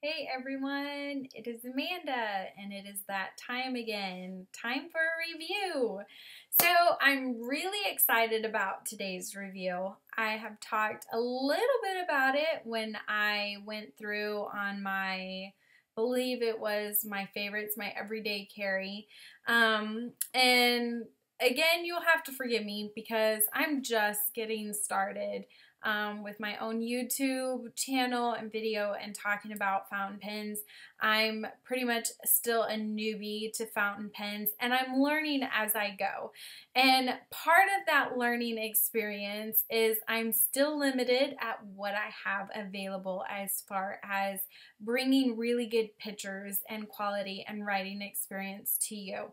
Hey everyone, it is Amanda, and it is that time again. Time for a review. So, I'm really excited about today's review. I have talked a little bit about it when I went through on my, believe it was my favorites, my everyday carry. And again, you'll have to forgive me because I'm just getting started with my own YouTube channel and video and talking about fountain pens. I'm pretty much still a newbie to fountain pens, and I'm learning as I go. And part of that learning experience is I'm still limited at what I have available as far as bringing really good pictures and quality and writing experience to you.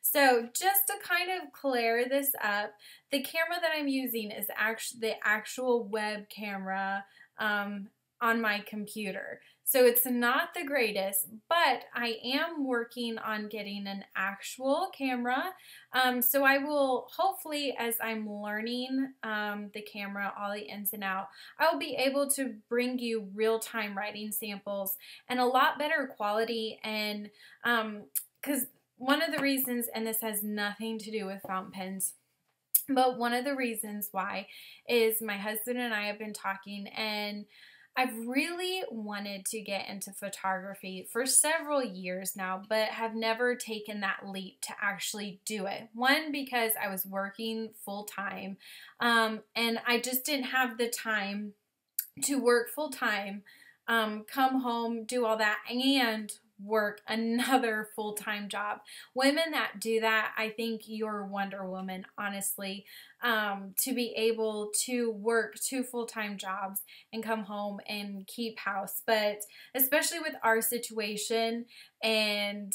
So just to kind of clear this up, the camera that I'm using is actually the actual web camera on my computer. So it's not the greatest, but I am working on getting an actual camera. So I will hopefully, as I'm learning the camera, all the ins and outs, I will be able to bring you real-time writing samples and a lot better quality. And because one of the reasons, and this has nothing to do with fountain pens, but one of the reasons why is my husband and I have been talking, and I've really wanted to get into photography for several years now, but have never taken that leap to actually do it. One, because I was working full time, and I just didn't have the time to work full time, come home, do all that, and work another full-time job. Women that do that, I think you're Wonder Woman, honestly, to be able to work two full-time jobs and come home and keep house. But especially with our situation and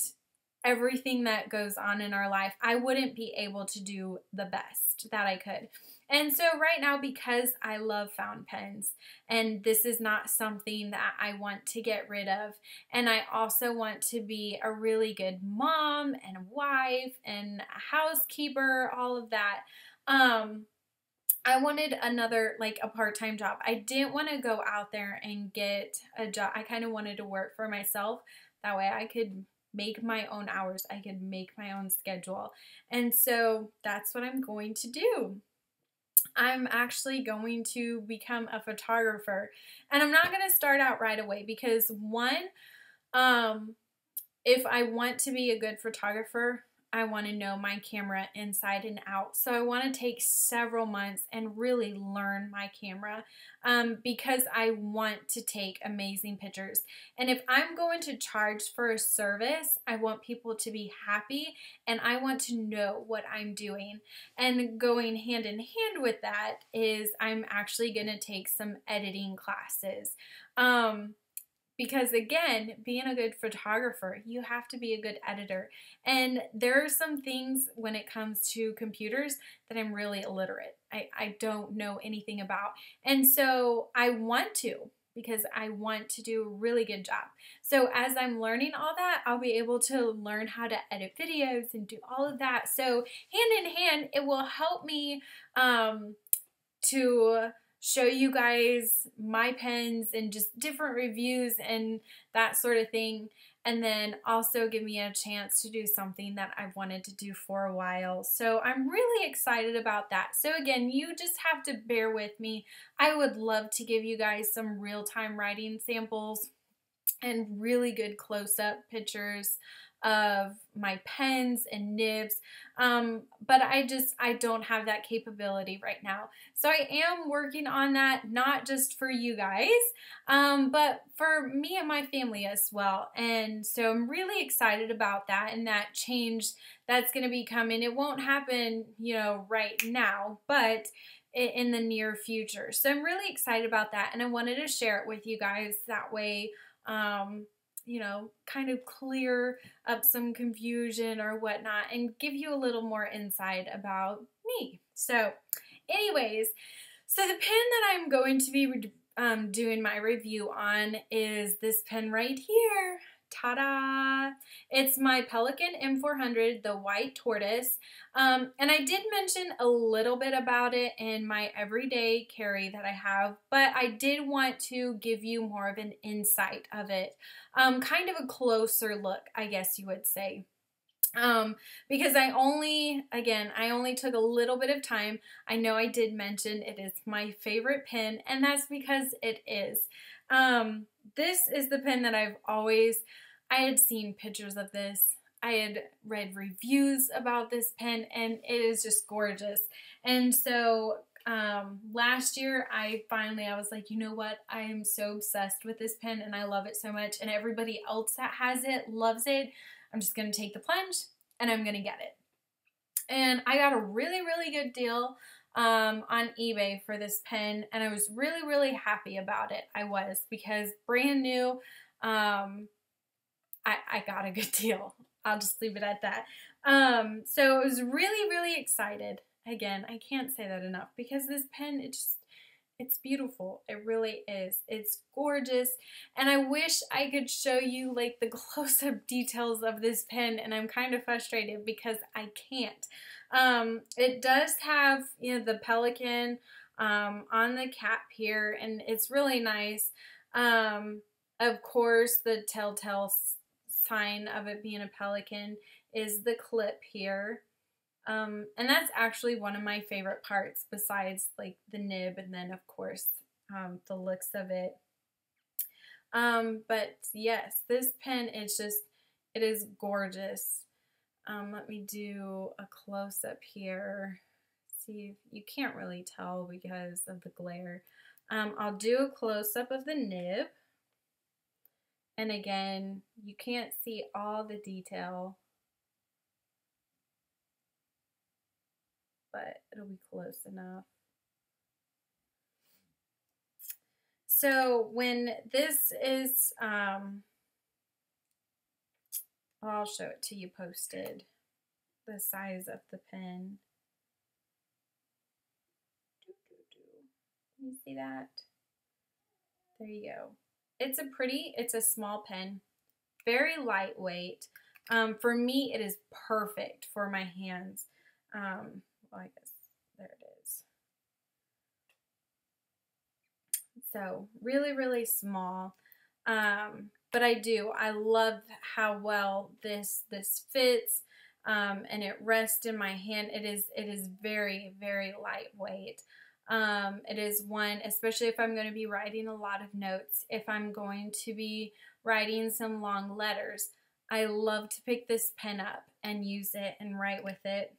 everything that goes on in our life, I wouldn't be able to do the best that I could. And so right now, because I love fountain pens, and this is not something that I want to get rid of, and I also want to be a really good mom and wife and a housekeeper, all of that, I wanted another, like a part-time job. I didn't want to go out there and get a job. I kind of wanted to work for myself. That way I could make my own hours. I could make my own schedule. And so that's what I'm going to do. I'm actually going to become a photographer. And I'm not going to start out right away because one, if I want to be a good photographer, I want to know my camera inside and out. So I want to take several months and really learn my camera because I want to take amazing pictures. And if I'm going to charge for a service, I want people to be happy and I want to know what I'm doing. And going hand in hand with that is I'm actually going to take some editing classes. Because again, being a good photographer, you have to be a good editor. And there are some things when it comes to computers that I'm really illiterate. I don't know anything about. And so I want to, because I want to do a really good job. So as I'm learning all that, I'll be able to learn how to edit videos and do all of that. So hand in hand, it will help me to show you guys my pens and just different reviews and that sort of thing, and then also give me a chance to do something that I've wanted to do for a while. So I'm really excited about that. So again, you just have to bear with me. I would love to give you guys some real-time writing samples and really good close-up pictures of my pens and nibs, but I don't have that capability right now. So I am working on that, not just for you guys, but for me and my family as well. And so I'm really excited about that and that change that's going to be coming. It won't happen, right now, but in the near future. So I'm really excited about that, and I wanted to share it with you guys. That way, kind of clear up some confusion or whatnot and give you a little more insight about me. So anyways, so the pen that I'm going to be doing my review on is this pen right here, Ta-da! It's my Pelikan M400, the white tortoise. And I did mention a little bit about it in my everyday carry that I have, but I did want to give you more of an insight of it. Kind of a closer look, I guess you would say. Because I only took a little bit of time. I know I did mention it is my favorite pen, and that's because it is. This is the pen that I had seen pictures of this. I had read reviews about this pen, and it is just gorgeous. And so last year I was like, you know what? I am so obsessed with this pen and I love it so much, and everybody else that has it loves it. I'm just going to take the plunge and I'm going to get it. And I got a really, really good deal on eBay for this pen, and I was really, really happy about it. I was, because brand new, I got a good deal. I'll just leave it at that. So I was really, really excited. Again, I can't say that enough, because this pen, it's beautiful. It really is. It's gorgeous. And I wish I could show you like the close-up details of this pen, and I'm kind of frustrated because I can't. It does have, you know, the Pelikan on the cap here, and it's really nice. Of course, the telltale sign of it being a Pelikan is the clip here. And that's actually one of my favorite parts, besides like the nib, and then of course the looks of it. But yes, this pen, it is gorgeous. Let me do a close-up here. See, you can't really tell because of the glare. I'll do a close-up of the nib. And again, you can't see all the detail, but it'll be close enough. So when this is, I'll show it to you posted, the size of the pen. Can you see that? There you go. It's a small pen, very lightweight. For me, it is perfect for my hands. Well, I guess there it is. So really, really small. But I love how well this fits, and it rests in my hand. It is very, very lightweight. It is one, especially if I'm going to be writing a lot of notes, if I'm going to be writing some long letters, I love to pick this pen up and use it and write with it.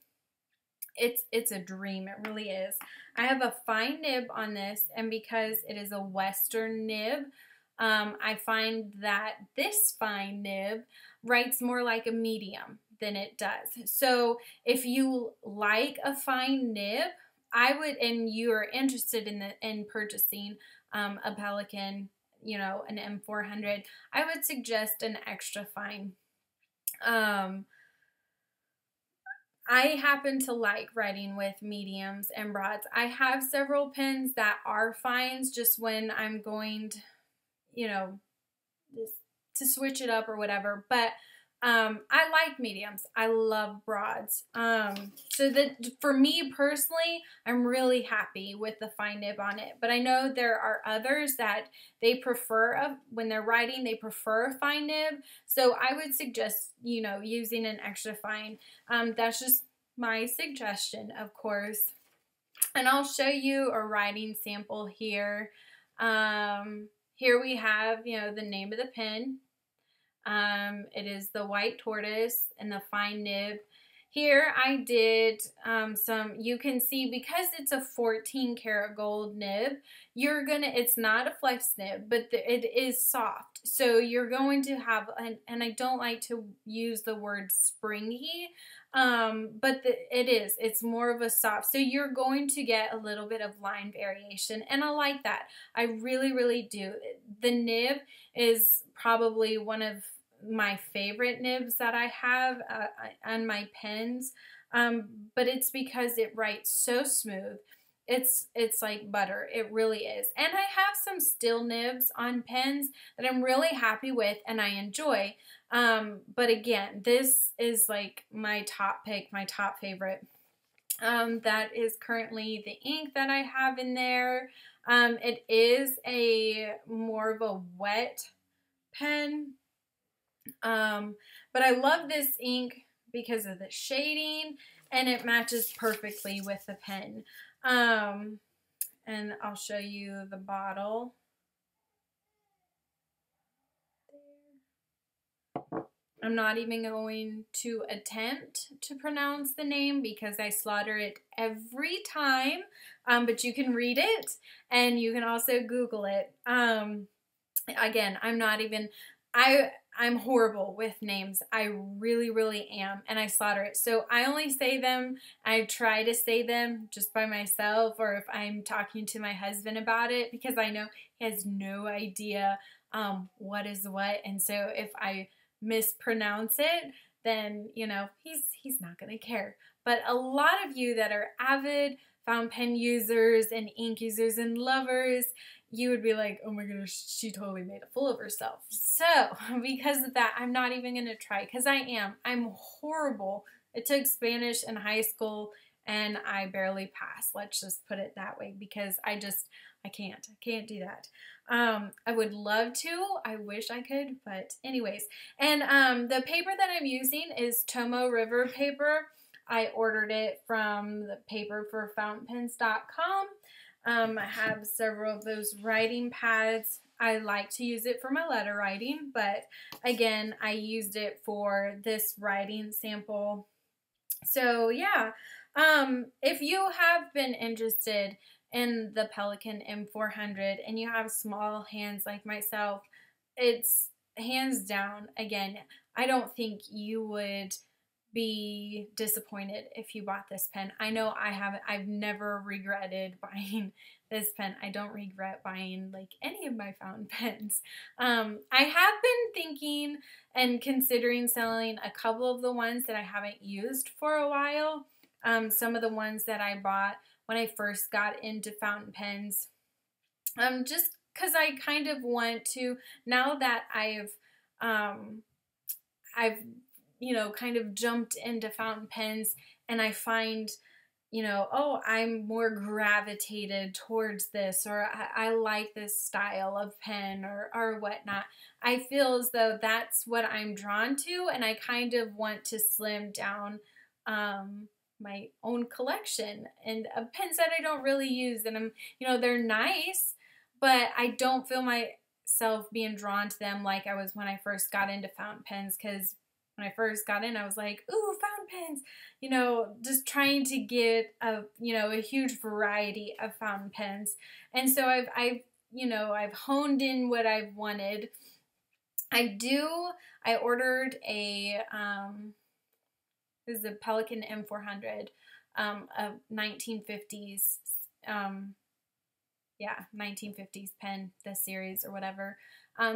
It's a dream. It really is. I have a fine nib on this, and because it is a Western nib, I find that this fine nib writes more like a medium than it does. So if you like a fine nib, and you are interested in purchasing a Pelikan, you know, an M400, I would suggest an extra fine. I happen to like writing with mediums and broads. I have several pens that are fines, just when I'm going to, you know, to switch it up or whatever. But I like mediums. I love broads. So that for me personally, I'm really happy with the fine nib on it. But I know there are others that they prefer, when they're writing, they prefer a fine nib. So I would suggest, you know, using an extra fine. That's just my suggestion, of course. And I'll show you a writing sample here. Here we have, you know, the name of the pen. It is the white tortoise and the fine nib. Here I did you can see, because it's a 14 karat gold nib, it's not a flex nib, but it is soft. So you're going to have, and I don't like to use the word springy, but it's more of a soft. So you're going to get a little bit of line variation, and I like that. I really, really do. The nib is probably one of my favorite nibs that I have on my pens, but it's because it writes so smooth. It's like butter. It really is. And I have some steel nibs on pens that I'm really happy with and I enjoy. But again, this is like my top pick, my top favorite. That is currently the ink that I have in there. It is a more of a wet pen. But I love this ink because of the shading and it matches perfectly with the pen. And I'll show you the bottle. I'm not even going to attempt to pronounce the name because I slaughter it every time, but you can read it and you can also Google it. Again, I'm horrible with names. I really, really am, and I slaughter it. So I only say them, I try to say them just by myself or if I'm talking to my husband about it because I know he has no idea what is what, and so if I mispronounce it, then, you know, he's not going to care. But a lot of you that are avid fountain pen users and ink users and lovers, you would be like, oh my goodness, she totally made a fool of herself. So because of that, I'm not even going to try because I'm horrible. I took Spanish in high school and I barely passed. Let's just put it that way because I can't do that. I would love to. I wish I could, but anyways. And the paper that I'm using is Tomoe River paper. I ordered it from the paperforfountainpens.com. I have several of those writing pads. I like to use it for my letter writing, but again, I used it for this writing sample. So yeah, if you have been interested in the Pelikan M400 and you have small hands like myself, it's hands down, again, I don't think you would be disappointed if you bought this pen. I know I've never regretted buying this pen. I don't regret buying like any of my fountain pens. I have been thinking and considering selling a couple of the ones that I haven't used for a while. Some of the ones that I bought when I first got into fountain pens. Just because I kind of want to, now that I've you know, kind of jumped into fountain pens and I find, you know, oh, I'm more gravitated towards this, or I like this style of pen or whatnot. I feel as though that's what I'm drawn to, and I kind of want to slim down my own collection and pens that I don't really use, and you know, they're nice, but I don't feel myself being drawn to them like I was when I first got into fountain pens, because when I first got in, I was like, ooh, fountain pens, you know, just trying to get you know, a huge variety of fountain pens. And so I've you know, I've honed in what I've wanted. I ordered a, this is a Pelikan M400, a 1950s, yeah, 1950s pen, this series or whatever.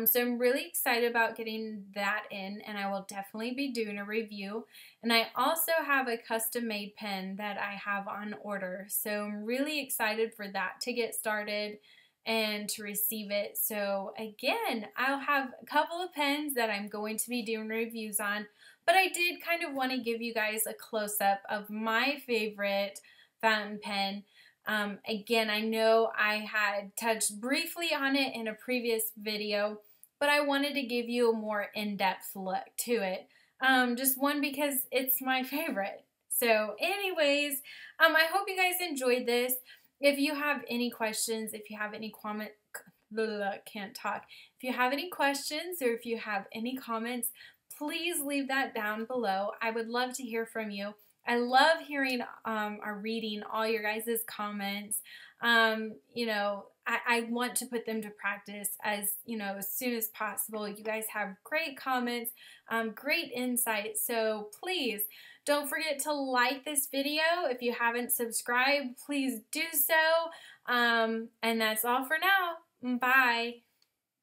So I'm really excited about getting that in, and I will definitely be doing a review. And I also have a custom-made pen that I have on order, so I'm really excited for that to get started and to receive it. So again, I'll have a couple of pens that I'm going to be doing reviews on, but I did kind of want to give you guys a close-up of my favorite fountain pen. Again, I know I had touched briefly on it in a previous video, but I wanted to give you a more in-depth look to it. Just one, because it's my favorite. So anyways, I hope you guys enjoyed this. If you have any questions, if you have any can't talk. If you have any questions or if you have any comments, please leave that down below. I would love to hear from you. I love hearing or reading all your guys' comments. You know, I want to put them to practice as, you know, as soon as possible. You guys have great comments, great insight. So please don't forget to like this video. If you haven't subscribed, please do so. And that's all for now. Bye.